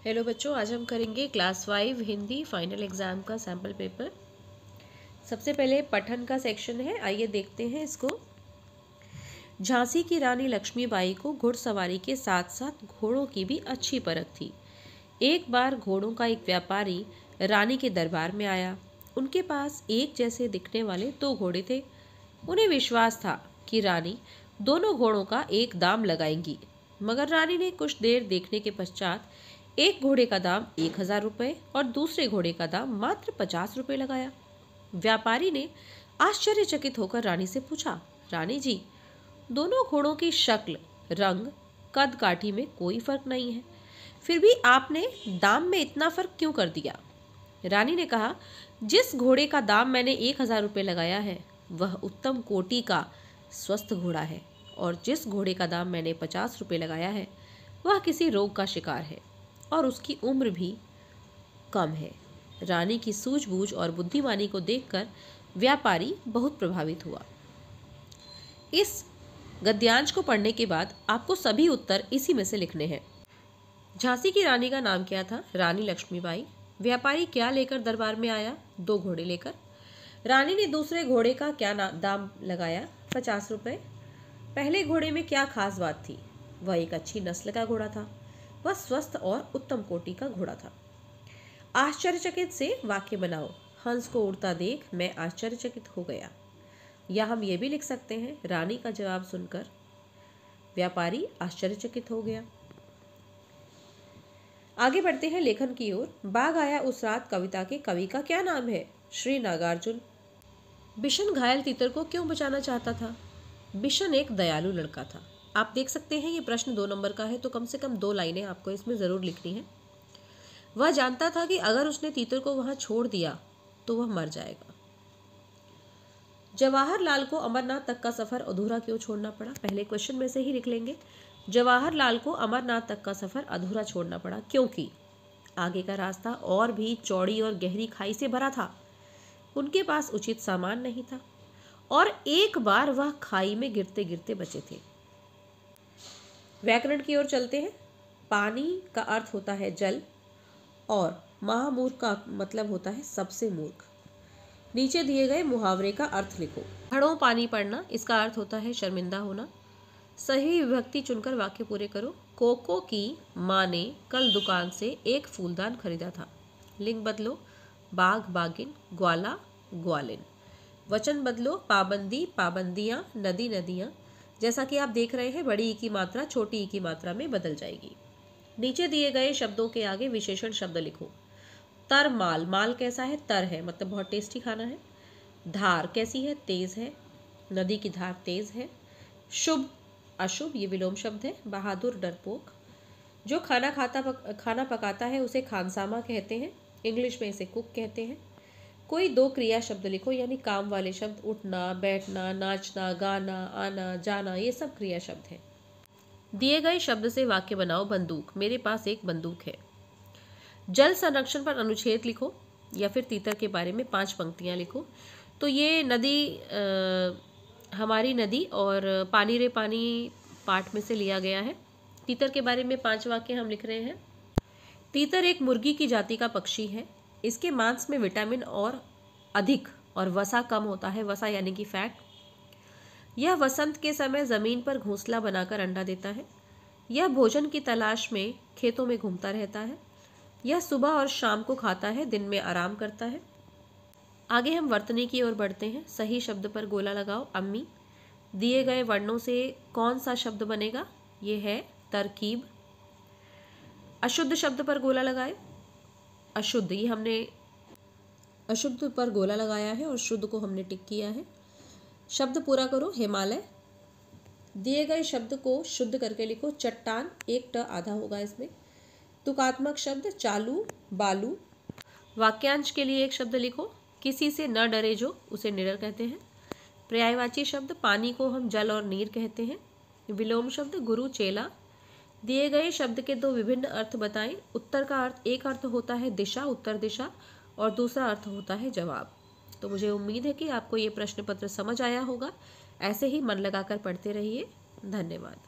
Hello बच्चों, आज हम करेंगे क्लास 5 हिंदी फाइनल एग्जाम का सैम्पल पेपर। सबसे पहले पठन का सेक्शन है, आइए देखते हैं इसको। झांसी की रानी लक्ष्मीबाई को घुड़सवारी के साथ साथ घोड़ों की भी अच्छी परख थी। एक बार घोड़ों का एक व्यापारी रानी के दरबार में आया। उनके पास एक जैसे दिखने वाले 2 घोड़े थे। उन्हें विश्वास था कि रानी दोनों घोड़ों का एक दाम लगाएंगी, मगर रानी ने कुछ देर देखने के पश्चात एक घोड़े का दाम 1000 रुपये और दूसरे घोड़े का दाम मात्र 50 रुपये लगाया। व्यापारी ने आश्चर्यचकित होकर रानी से पूछा, रानी जी, दोनों घोड़ों की शक्ल, रंग, कद काठी में कोई फर्क नहीं है, फिर भी आपने दाम में इतना फर्क क्यों कर दिया? रानी ने कहा, जिस घोड़े का दाम मैंने 1000 रुपये लगाया है वह उत्तम कोटि का स्वस्थ घोड़ा है, और जिस घोड़े का दाम मैंने 50 रुपये लगाया है वह किसी रोग का शिकार है और उसकी उम्र भी कम है। रानी की सूझबूझ और बुद्धिमानी को देखकर व्यापारी बहुत प्रभावित हुआ। इस गद्यांश को पढ़ने के बाद आपको सभी उत्तर इसी में से लिखने हैं। झांसी की रानी का नाम क्या था? रानी लक्ष्मीबाई। व्यापारी क्या लेकर दरबार में आया? 2 घोड़े लेकर। रानी ने दूसरे घोड़े का क्या दाम लगाया? 50 रुपये। पहले घोड़े में क्या खास बात थी? वह एक अच्छी नस्ल का घोड़ा था। वह स्वस्थ और उत्तम कोटि का घोड़ा था। आश्चर्यचकित से वाक्य बनाओ। हंस को उड़ता देख मैं आश्चर्यचकित हो गया। या हम ये भी लिख सकते हैं, रानी का जवाब सुनकर व्यापारी आश्चर्यचकित हो गया। आगे बढ़ते हैं लेखन की ओर। बाघ आया उस रात कविता के कवि का क्या नाम है? श्री नागार्जुन। बिशन घायल तीतर को क्यों बचाना चाहता था? बिशन एक दयालु लड़का था। आप देख सकते हैं ये प्रश्न 2 नंबर का है, तो कम से कम 2 लाइनें आपको इसमें ज़रूर लिखनी है। वह जानता था कि अगर उसने तीतर को वहां छोड़ दिया तो वह मर जाएगा। जवाहरलाल को अमरनाथ तक का सफ़र अधूरा क्यों छोड़ना पड़ा? पहले क्वेश्चन में से ही लिख लेंगे। जवाहरलाल को अमरनाथ तक का सफ़र अधूरा छोड़ना पड़ा क्योंकि आगे का रास्ता और भी चौड़ी और गहरी खाई से भरा था। उनके पास उचित सामान नहीं था और एक बार वह खाई में गिरते गिरते बचे थे। व्याकरण की ओर चलते हैं। पानी का अर्थ होता है जल और महामूर्ख का मतलब होता है सबसे मूर्ख। नीचे दिए गए मुहावरे का अर्थ लिखो। घड़ों पानी पड़ना, इसका अर्थ होता है शर्मिंदा होना। सही विभक्ति चुनकर वाक्य पूरे करो। कोको की माँ ने कल दुकान से एक फूलदान खरीदा था। लिंग बदलो, बाघ बागिन, ग्वाला ग्वालिन। वचन बदलो, पाबंदी पाबंदियाँ, नदी नदियाँ। जैसा कि आप देख रहे हैं, बड़ी ई की मात्रा छोटी ई की मात्रा में बदल जाएगी। नीचे दिए गए शब्दों के आगे विशेषण शब्द लिखो। तर माल, माल कैसा है? तर है, मतलब बहुत टेस्टी खाना है। धार कैसी है? तेज है। नदी की धार तेज है। शुभ अशुभ, ये विलोम शब्द है। बहादुर डरपोक। जो खाना पकाता है उसे खानसामा कहते हैं, इंग्लिश में इसे कुक कहते हैं। कोई 2 क्रिया शब्द लिखो, यानी काम वाले शब्द। उठना, बैठना, नाचना, गाना, आना, जाना, ये सब क्रिया शब्द हैं। दिए गए शब्द से वाक्य बनाओ। बंदूक, मेरे पास एक बंदूक है। जल संरक्षण पर अनुच्छेद लिखो या फिर तीतर के बारे में 5 पंक्तियां लिखो। तो ये नदी, हमारी नदी और पानी रे पानी पाठ में से लिया गया है। तीतर के बारे में 5 वाक्य हम लिख रहे हैं। तीतर एक मुर्गी की जाति का पक्षी है। इसके मांस में विटामिन और अधिक और वसा कम होता है। वसा यानी कि फैट। यह वसंत के समय जमीन पर घोंसला बनाकर अंडा देता है। यह भोजन की तलाश में खेतों में घूमता रहता है। यह सुबह और शाम को खाता है, दिन में आराम करता है। आगे हम वर्तनी की ओर बढ़ते हैं। सही शब्द पर गोला लगाओ। अम्मी। दिए गए वर्णों से कौन सा शब्द बनेगा? ये है तरकीब। अशुद्ध शब्द पर गोला लगाए। अशुद्ध, ये हमने अशुद्ध पर गोला लगाया है और शुद्ध को हमने टिक किया है। शब्द पूरा करो। हिमालय। दिए गए शब्द को शुद्ध करके लिखो। चट्टान, एक ट आधा होगा इसमें। तुकात्मक शब्द चालू, बालू। वाक्यांश के लिए एक शब्द लिखो। किसी से न डरे जो, उसे निडर कहते हैं। पर्यायवाची शब्द, पानी को हम जल और नीर कहते हैं। विलोम शब्द, गुरु चेला। दिए गए शब्द के 2 विभिन्न अर्थ बताएं। उत्तर का अर्थ, एक अर्थ होता है दिशा, उत्तर दिशा, और दूसरा अर्थ होता है जवाब। तो मुझे उम्मीद है कि आपको ये प्रश्न पत्र समझ आया होगा। ऐसे ही मन लगाकर पढ़ते रहिए। धन्यवाद।